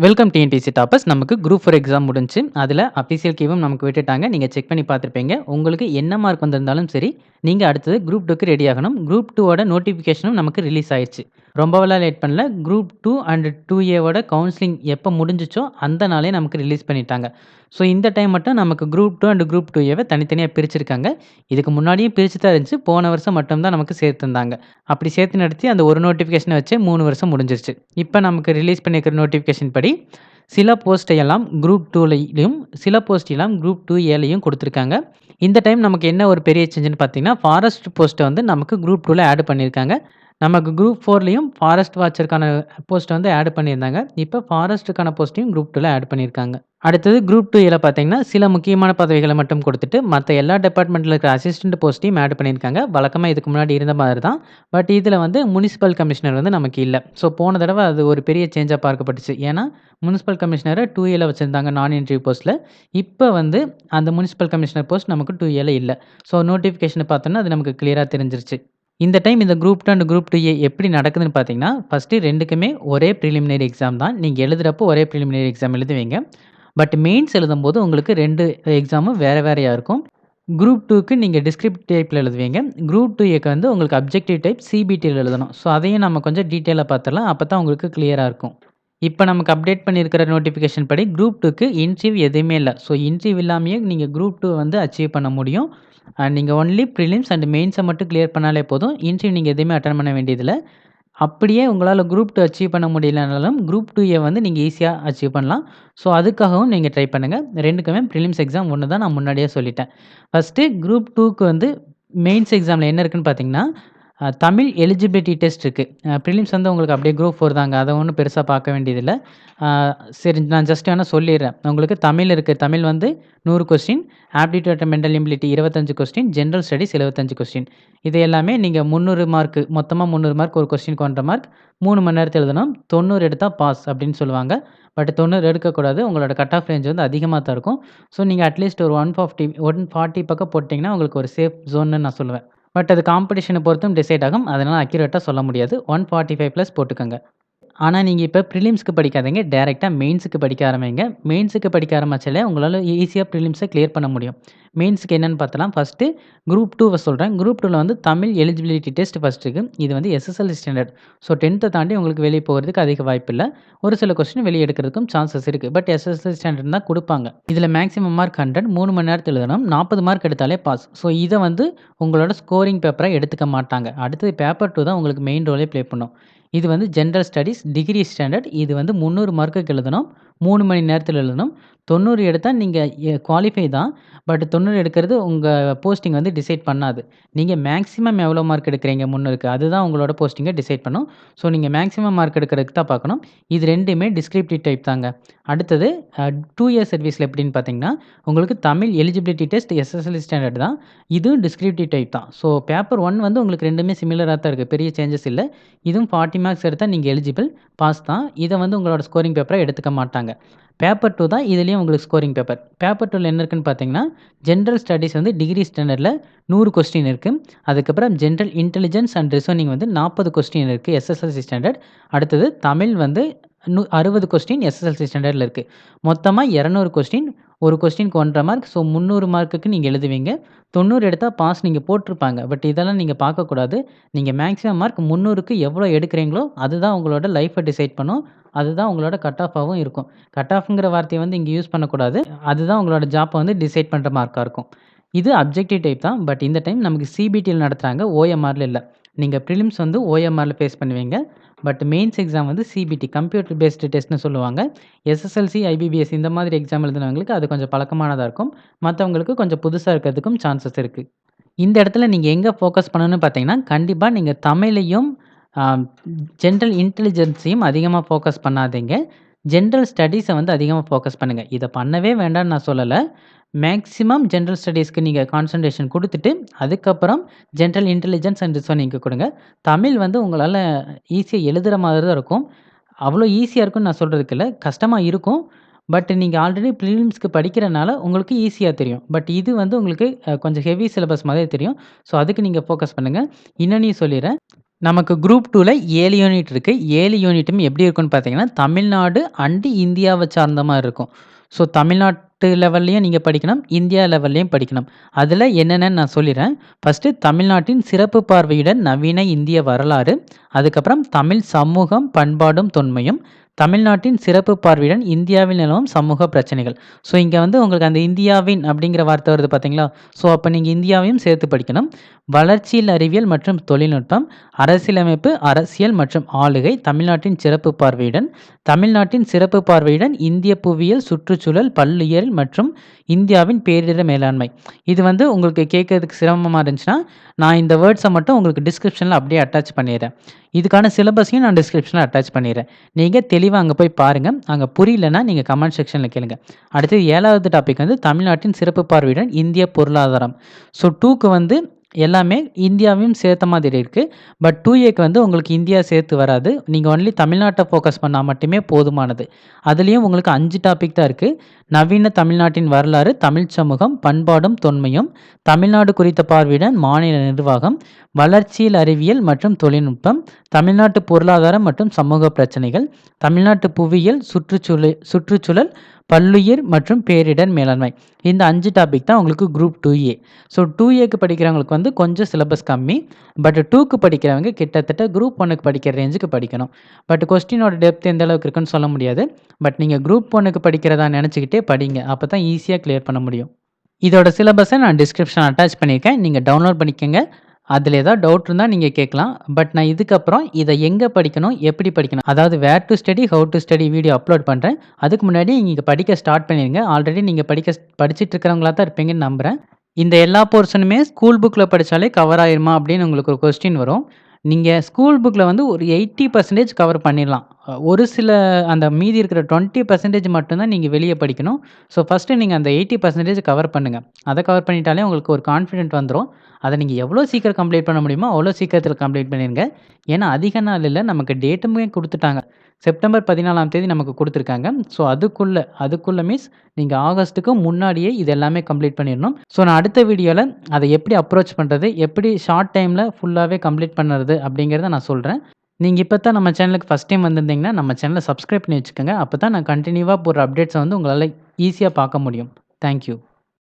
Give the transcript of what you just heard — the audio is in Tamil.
Welcome TNPSC toppers. நமக்கு குரூப் 4 எக்ஸாம் முடிஞ்சுச்சு. அதில அஃபிஷியல் கீவும் நமக்கு விட்டுட்டாங்க. நீங்க செக் பண்ணி பார்த்துருப்பீங்க. உங்களுக்கு என்ன மார்க் வந்திருந்தாலும் சரி, நீங்க அடுத்தது குரூப் 2க்கு ரெடி ஆகணும். குரூப் 2 ஓட நோட்டிஃபிகேஷனும் நமக்கு ரிலீஸ் ஆயிருச்சு. ரொம்பவெல்லாம் லேட் பண்ணல. குரூப் 2 அண்ட் 2ஏ ஓட கவுன்சிலிங் எப்ப முடிஞ்சுச்சோ, அந்த நாளே நமக்கு ரிலீஸ் பண்ணிட்டாங்க. ஸோ இந்த டைம் மட்டும் நமக்கு குரூப் 2 அண்ட் குரூப் 2ஏவ தனித்தனியா பிரிச்சிருக்காங்க. இதுக்கு முன்னாடியும் பிரிச்சு தான் இருந்துச்சு. போன வருஷம் மட்டும் தான் நமக்கு சேர்த்திருந்தாங்க. அப்படி சேர்த்து நடத்தி அந்த ஒரு நோட்டிஃபிகேஷன வச்சே 3 வருஷம் முடிஞ்சிருச்சு. இப்ப நமக்கு ரிலீஸ் பண்ணியிருக்கிற நோட்டிஃபிகேஷன் படி சில போஸ்ட்டை எல்லாம் குரூப் 2லயும், சில போஸ்ட் எல்லாம் குரூப் 2ஏலயும் குடுத்துருக்காங்க. இந்த டைம் நமக்கு என்ன ஒரு பெரிய சேஞ்சுன்னு பார்த்தீங்கன்னா, ஃபாரஸ்ட் போஸ்ட்ட வந்து நமக்கு குரூப் 2ல ஆட் பண்ணியிருக்காங்க. நமக்கு குரூப் 4லயும் ஃபாரஸ்ட் வாட்சருக்கான போஸ்ட் வந்து ஆட் பண்ணியிருந்தாங்க. இப்ப ஃபாரஸ்ட்டுக்கான போஸ்ட்டையும் குரூப் 2ல ஆட் பண்ணியிருக்காங்க. அடுத்தது குரூப் 2ஏல பார்த்தீங்கன்னா, சில முக்கியமான பதவிகள மட்டும் குடுத்துட்டு, மத்த எல்லா டிபார்ட்மெண்ட்ல இருக்கிற அசிஸ்டன்ட் போஸ்ட்டையும் ஆட் பண்ணியிருக்காங்க. வழக்கமா இதுக்கு முன்னாடி இருந்த மாதிரி தான். பட் இதில வந்து முனிசிபல் கமிஷனர் வந்து நமக்கு இல்ல. ஸோ போன தடவ அது ஒரு பெரிய சேஞ்சா பார்க்கப்பட்டுச்சு. ஏன்னா, முனிசிபல் கமிஷனர 2ஏல வச்சிருந்தாங்க நான் இன்டர்வியூ போஸ்ட்ல. இப்ப வந்து அந்த முனிசிபல் கமிஷனர் போஸ்ட் நமக்கு 2ஏல இல்ல. ஸோ நோட்டிஃபிகேஷன பார்த்தோம்னா, அது நமக்கு கிளியரா தெரிஞ்சிருச்சு. இந்த டைம் இந்த குரூப் 2 அண்ட் குரூப் 2ஏ எப்படி நடக்குதுன்னு பார்த்தீங்கன்னா, ஃபர்ஸ்ட்டு 2க்குமே ஒரே பிரிலிமினரி எக்ஸாம் தான். நீங்க எழுதுறப்போ ஒரே பிரிலிமினரி எக்ஸாம் எழுதுவீங்க. பட் மெயின்ஸ் எழுதும்போது உங்களுக்கு 2 எக்ஸாமும் வேற வேறயா இருக்கும். குரூப் 2க்கு நீங்க டிஸ்கிரிப்டிவ் டைப்ல எழுதுவீங்க. குரூப் 2ஏக்கு வந்து உங்களுக்கு அப்ஜெக்டிவ் டைப் சிபிடில எழுதணும். ஸோ அதையும் நம்ம கொஞ்சம் டீட்டெயிலா பார்த்துரலாம். அப்பதான் உங்களுக்கு கிளியரா இருக்கும். இப்ப நமக்கு அப்டேட் பண்ணியிருக்கிற நோட்டிஃபிகேஷன் படி குரூப் 2க்கு இன்டர்வியூ எதுவுமே இல்ல. ஸோ இன்டர்வியூ இல்லாமயே நீங்க குரூப் 2 வந்து அச்சீவ் பண்ண முடியும். நீங்க ஒன்லி பிரிலிம்ஸ் அண்ட் மெயின்ஸ மட்டும் கிளியர் பண்ணாலே போதும். இன்டர்வியூ நீங்க எதுவுமே அட்டெண்ட் பண்ண வேண்டியதில்ல. அப்படியே உங்களால குரூப் 2 அச்சீவ் பண்ண முடியலனாலும், குரூப் 2ஏ வந்து நீங்க ஈஸியா அச்சீவ் பண்ணலாம். ஸோ அதுக்காகவும் நீங்க ட்ரை பண்ணுங்க. 2க்குமே பிரிலிம்ஸ் எக்ஸாம் ஒண்ணு தான் நான் முன்னாடியே சொல்லிட்டேன். ஃபர்ஸ்ட்டு குரூப் 2க்கு வந்து மெயின்ஸ் எக்ஸாம்ல என்ன இருக்குன்னு பார்த்தீங்கன்னா, தமிழ் எலிஜிபிலிட்டி டெஸ்ட் இருக்கு. பிரிலிம்ஸ் வந்து உங்களுக்கு அப்படியே குரூப் 4 தாங்க. அத ஒண்ணும் பெருசா பார்க்க வேண்டியதில்ல. அ சரி நான் ஜஸ்ட் வேணா சொல்லிர்றேன். உங்களுக்கு தமிழ் இருக்கு. தமிழ் வந்து 100 question, aptitude and mental ability 25 question, general studies 75 question. இது எல்லாமே நீங்க 300 மார்க் மொத்தமா 300 மார்க் ஒரு கொஸ்டினுக்கு 1 1/2 மார்க் 3 மணி நேரத்துல எழுதணும். 90 எடுத்தா பாஸ் அப்படின்னு சொல்லுவாங்க. பட் 90 எடுக்கக்கூடாது. உங்களோட கட் ஆஃப் ரேஞ்ச் வந்து அதிகமா தான் இருக்கும். ஸோ நீங்க அட்லீஸ்ட் ஒரு 140 பக்கம் போட்டீங்கன்னா, உங்களுக்கு ஒரு சேஃப் ஜோன்னு நான் சொல்லுவேன். பட் அது காம்படிஷன பொறுத்தும் டிசைட் ஆகும். அதனால அக்யூரேட்டா சொல்ல முடியாது. 145 பிளஸ் போட்டுக்கங்க. ஆனா, நீங்க இப்ப பிரிலிம்ஸ்க்கு படிக்காதீங்க. டைரக்ட்டா மெயின்ஸ்க்கு படிக்க ஆரம்பிங்க. மெயின்ஸ்க்கு படிக்க ஆரம்பிச்சாலே உங்களால ஈஸியா பிரிலிம்ஸ கிளியர் பண்ண முடியும். மெயின்ஸ்க்கு என்னன்னு பார்த்தலாம். ஃபர்ஸ்ட்டு குரூப் 2வ சொல்றேன். குரூப் 2ல வந்து தமிழ் எலிஜிபிலிட்டி டெஸ்ட் ஃபர்ஸ்ட் இருக்கு. இது வந்து எஸ்எஸ்எல்சி ஸ்டாண்டர்ட். ஸோ 10த்த தாண்டி உங்களுக்கு வெளிய போகறதுக்கு அதிக வாய்ப்பு இல்ல. ஒரு சில கொஸ்டின் வெளிய எடுக்கிறதுக்கும் சான்சஸ் இருக்கு. பட் எஸ்எஸ்எல்சி ஸ்டாண்டர்ட் தான் குடுப்பாங்க. இதுல மேக்ஸிமம் மார்க் 100 3 மணி நேரத்துல எழுதணும். 40 மார்க் எடுத்தாலே பாஸ். ஸோ இத வந்து உங்களோட ஸ்கோரிங் பேப்பரா எடுத்துக்க மாட்டாங்க. அடுத்தது பேப்பர் 2 தான் உங்களுக்கு மெயின் ரோலே ப்ளே பண்ணும். இது வந்து ஜெனரல் ஸ்டடீஸ் டிகிரி ஸ்டாண்டர்ட். இது வந்து 300 மார்க்குக்கு எழுதணும். 3 மணி நேரத்துல எழுதணும். 90 எடுத்தா நீங்க குவாலிஃபை தான். பட் 90 எடுக்கிறது உங்க போஸ்டிங் வந்து டிசைட் பண்ணாது. நீங்க மேக்ஸிமம் எவ்வளோ மார்க் எடுக்கிறீங்க 300க்கு அதுதான் உங்களோட போஸ்டிங்க டிசைட் பண்ணும். ஸோ நீங்க மேக்ஸிமம் மார்க் எடுக்கிறதுக்கு தான் பார்க்கணும். இது 2மே டிஸ்கிரிப்டிவ் டைப் தாங்க. அடுத்தது 2 இயர் சர்வீஸ்ல எப்படின்னு பார்த்தீங்கன்னா, உங்களுக்கு Tamil eligibility test SSLC standard தான். இதுவும் டிஸ்கிரிப்டிவ் டைப் தான். ஸோ பேப்பர் 1 வந்து உங்களுக்கு 2மே சிமிலரா தான் இருக்கு. பெரிய சேஞ்சஸ் இல்ல. இதுவும் 40 மார்க்ஸ் எடுத்தா நீங்க எலிஜிபிள், பாஸ் தான். இத வந்து உங்களோட ஸ்கோரிங் பேப்பரா எடுத்துக்க மாட்டாங்க. பேப்பர் 2 தான் இதுலயும் உங்களுக்கு ஸ்கோரிங் பேப்பர். பேப்பர் 2ல என்ன இருக்குன்னு பார்த்தீங்கன்னா, ஜெனரல் ஸ்டடீஸ் வந்து டிகிரி ஸ்டாண்டர்ட்ல 100 கொஸ்டின் இருக்கு. அதுக்கப்புறம் ஜெனரல் இன்டெலிஜென்ஸ் அண்ட் ரிசனிங் வந்து 40 கொஸ்டின் இருக்கு எஸ்எஸ்எல்சி ஸ்டாண்டர்ட். அடுத்தது தமிழ் வந்து 60 கொஸ்டின் எஸ்எஸ்எல்சி ஸ்டாண்டர்ட்ல இருக்கு. மொத்தமா 200 கொஸ்டின். ஒரு கொஸ்டினுக்கு 1 1/2 மார்க். ஸோ 300 மார்க்குக்கு நீங்க எழுதுவீங்க. 90 எடுத்தா பாஸ் நீங்க போட்டிருப்பாங்க. பட் இதெல்லாம் நீங்க பார்க்கக்கூடாது. நீங்க மேக்ஸிமம் மார்க் 300க்கு எவ்வளோ எடுக்கிறீங்களோ, அதுதான் உங்களோட லைஃப்ப டிசைட் பண்ணும். அதுதான் உங்களோட கட் ஆஃபாவும் இருக்கும். கட் ஆஃப்ங்கிற வார்த்தைய வந்து இங்க யூஸ் பண்ணக்கூடாது. அதுதான் உங்களோட ஜாப்ப வந்து டிசைட் பண்ற மார்க்கா இருக்கும். இது அப்ஜெக்டிவ் டைப் தான். பட் இந்த டைம் நமக்கு சிபிடில நடத்துறாங்க. ஓஎம்ஆர்ல இல்ல. நீங்க பிரிலிம்ஸ் வந்து ஓஎம்ஆர்ல ஃபேஸ் பண்ணுவீங்க. பட் மெயின்ஸ் எக்ஸாம் வந்து சிபிடி கம்ப்யூட்டர் பேஸ்டு டெஸ்ட்ன்னு சொல்லுவாங்க. எஸ்எஸ்எல்சி, ஐபிபிஎஸ் இந்த மாதிரி எக்ஸாம் எழுதினவங்களுக்கு அது கொஞ்சம் பழக்கமானதா இருக்கும். மத்தவங்களுக்கு கொஞ்சம் புதுசா இருக்கிறதுக்கும் சான்சஸ் இருக்கு. இந்த இடத்துல நீங்க எங்க ஃபோக்கஸ் பண்ணணும்னு பார்த்தீங்கன்னா, கண்டிப்பா நீங்க தமிழையும், அ ஜெனரல் இன்டெலிஜென்ஸையும் அதிகமா ஃபோக்கஸ் பண்ணாதீங்க. ஜெனரல் ஸ்டடீஸ வந்து அதிகமா ஃபோக்கஸ் பண்ணுங்க. இத பண்ணவே வேண்டான்னு நான் சொல்லல. மேக்ஸிமம் ஜெனரல் ஸ்டடீஸ்க்கு நீங்க கான்சன்ட்ரேஷன் குடுத்துட்டு, அதுக்கப்புறம் ஜெனரல் இன்டெலிஜென்ஸ் அண்ட் ரிசனிங்க்கு குடுங்க. தமிழ் வந்து உங்களால ஈஸியா எழுதுற மாதிரி தான் இருக்கும். அவ்வளோ ஈஸியா இருக்கும்னு நான் சொல்றதுக்கு இல்ல. கஷ்டமா இருக்கும். பட் நீங்க ஆல்ரெடி பிலிம்ஸ்க்கு படிக்கிறனால உங்களுக்கு ஈஸியா தெரியும். பட் இது வந்து உங்களுக்கு கொஞ்சம் ஹெவி சிலபஸ் மாதிரி தெரியும். ஸோ அதுக்கு நீங்க ஃபோக்கஸ் பண்ணுங்க. இன்னொன்னையும் சொல்லிர்றேன். நமக்கு குரூப் 2ல 7 யூனிட் இருக்கு. 7 யூனிட்டுமே எப்படி இருக்கும்னு பார்த்தீங்கன்னா, தமிழ்நாடு அண்ட் இந்தியாவ சார்ந்த மாரி இருக்கும். ஸோ தமிழ்நாட்டு லெவல்லயும் நீங்க படிக்கணும், இந்தியா லெவல்லயும் படிக்கணும். அதில என்னென்னன்னு நான் சொல்லிறேன். ஃபர்ஸ்ட்டு தமிழ்நாட்டின் சிறப்பு பார்வையுடன் நவீன இந்திய வரலாறு, அதுக்கப்புறம் தமிழ் சமூகம், பண்பாடும், தொன்மையும், தமிழ்நாட்டின் சிறப்பு பார்வையுடன் இந்தியாவில் நிலவும் சமூக பிரச்சனைகள். ஸோ இங்க வந்து உங்களுக்கு அந்த இந்தியாவின் அப்படிங்கிற வார்த்தை வருது பார்த்தீங்களா? ஸோ அப்ப நீங்க இந்தியாவையும் சேர்த்து படிக்கணும். வளர்ச்சியில் அறிவியல் மற்றும் தொழில்நுட்பம், அரசியலமைப்பு, அரசியல் மற்றும் ஆளுகை, தமிழ்நாட்டின் சிறப்பு பார்வையுடன், தமிழ்நாட்டின் சிறப்பு பார்வையுடன் இந்திய புவியியல், சுற்றுச்சூழல், பல்லுயிரியல் மற்றும் இந்தியாவின் பேரிடர் மேலாண்மை. இது வந்து உங்களுக்கு கேட்கறதுக்கு சிரமமா இருந்துச்சுன்னா, நான் இந்த வேர்ட்ஸ மட்டும் உங்களுக்கு டிஸ்கிரிப்ஷன்ல அப்படியே அட்டாச் பண்ணிர்றேன். இதுக்கான சிலபஸையும் நான் டிஸ்கிரிப்ஷன்ல அட்டாச் பண்ணிர்றேன். நீங்க தெளிவா அங்க போய் பாருங்க. அங்க புரியலன்னா நீங்க கமெண்ட் செக்ஷன்ல கேளுங்க. அடுத்து 7வது டாபிக் வந்து தமிழ்நாட்டின் சிறப்பு பார்வையுடன் இந்திய பொருளாதாரம். ஸோ 2க்கு வந்து எல்லாமே இந்தியாவையும் சேர்த்த மாதிரி இருக்கு. பட் 2ஏக்கு வந்து உங்களுக்கு இந்தியா சேர்த்து வராது. நீங்க ஒன்லி தமிழ்நாட்ட ஃபோக்கஸ் பண்ணா மட்டுமே போதுமானது. அதுலயும் உங்களுக்கு 5 டாபிக் தான் இருக்கு. நவீன தமிழ்நாட்டின் வரலாறு, தமிழ் சமூகம், பண்பாடும் தொன்மையும், தமிழ்நாடு குறித்த பார்வையுடன் மாநில நிர்வாகம், வளர்ச்சியில் அறிவியல் மற்றும் தொழில்நுட்பம், தமிழ்நாட்டு பொருளாதாரம் மற்றும் சமூக பிரச்சனைகள், தமிழ்நாட்டு புவியியல், சுற்றுச்சூழல், பல்லுயிர் மற்றும் பேரிடர் மேலாண்மை. இந்த 5 டாபிக் தான் உங்களுக்கு குரூப் 2ஏ. ஸோ 2ஏக்கு படிக்கிறவங்களுக்கு வந்து கொஞ்சம் சிலபஸ் கம்மி. பட் 2க்கு படிக்கிறவங்க கிட்டத்தட்ட குரூப் 1க்கு படிக்கிற ரேஞ்சுக்கு படிக்கணும். பட் கொஸ்டினோட டெப்த் எந்த அளவுக்கு இருக்குன்னு சொல்ல முடியாது. பட் நீங்க குரூப் 1க்கு படிக்கிறதா நினச்சுக்கிட்டே படிங்க. அப்பதான் ஈஸியா கிளியர் பண்ண முடியும். இதோட சிலபஸை நான் டிஸ்கிரிப்ஷன் அட்டாச் பண்ணியிருக்கேன். நீங்க டவுன்லோட் பண்ணிக்கங்க. அதில ஏதாவது டவுட் இருந்தா நீங்க கேட்கலாம். பட் நான் இதுக்கப்புறம் இத எங்க படிக்கணும், எப்படி படிக்கணும், அதாவது where to study, how to study video upload பண்றேன். அதுக்கு முன்னாடி நீங்க படிக்க ஸ்டார்ட் பண்ணிருங்க. ஆல்ரெடி நீங்க படிச்சிட்டு இருக்கிறவங்களா தான் இருப்பீங்கன்னு நம்புறேன். இந்த எல்லா போர்ஷனுமே ஸ்கூல் புக்ல படிச்சாலே கவர் ஆயிருமா அப்படின்னு உங்களுக்கு ஒரு கொஸ்டின் வரும். நீங்க ஸ்கூல் புக்ல வந்து ஒரு 80% கவர் பண்ணிடலாம். ஒரு சில அந்த மீதி இருக்கிற 20% மட்டும் தான் நீங்க வெளிய படிக்கணும். ஸோ ஃபர்ஸ்ட்டு நீங்க அந்த 80% கவர் பண்ணுங்க. அத கவர் பண்ணிட்டாலே உங்களுக்கு ஒரு கான்ஃபிடென்ட் வந்துரும். அத நீங்க எவ்வளோ சீக்கிரம் கம்ப்ளீட் பண்ண முடியுமோ, அவ்வளோ சீக்கிரத்தில கம்ப்ளீட் பண்ணிருங்க. ஏன்னா அதிக நாள் இல்ல. நமக்கு டேட்டுமே குடுத்துட்டாங்க. செப்டம்பர் 14ஆம் தேதி நமக்கு குடுத்துருக்காங்க. ஸோ அதுக்குள்ள மீன்ஸ் நீங்க ஆகஸ்ட்டுக்கு முன்னாடியே இது எல்லாமே கம்ப்ளீட் பண்ணிரணும். ஸோ நான் அடுத்த வீடியோல அத எப்படி அப்ரோச் பண்றது, எப்படி ஷார்ட் டைம்ல ஃபுல்லாவே கம்ப்ளீட் பண்ணுறது அப்படிங்கிறத நான் சொல்றேன். நீங்க இப்ப தான் நம்ம சேனலுக்கு ஃபர்ஸ்ட் டைம் வந்திருந்தீங்கன்னா, நம்ம சேனல சப்ஸ்கிரைப் பண்ணி வச்சுக்கோங்க. அப்பதான் நான் கன்டினியூவா போடுற அப்டேட்ஸ வந்து உங்களால ஈஸியா பார்க்க முடியும். Thank you.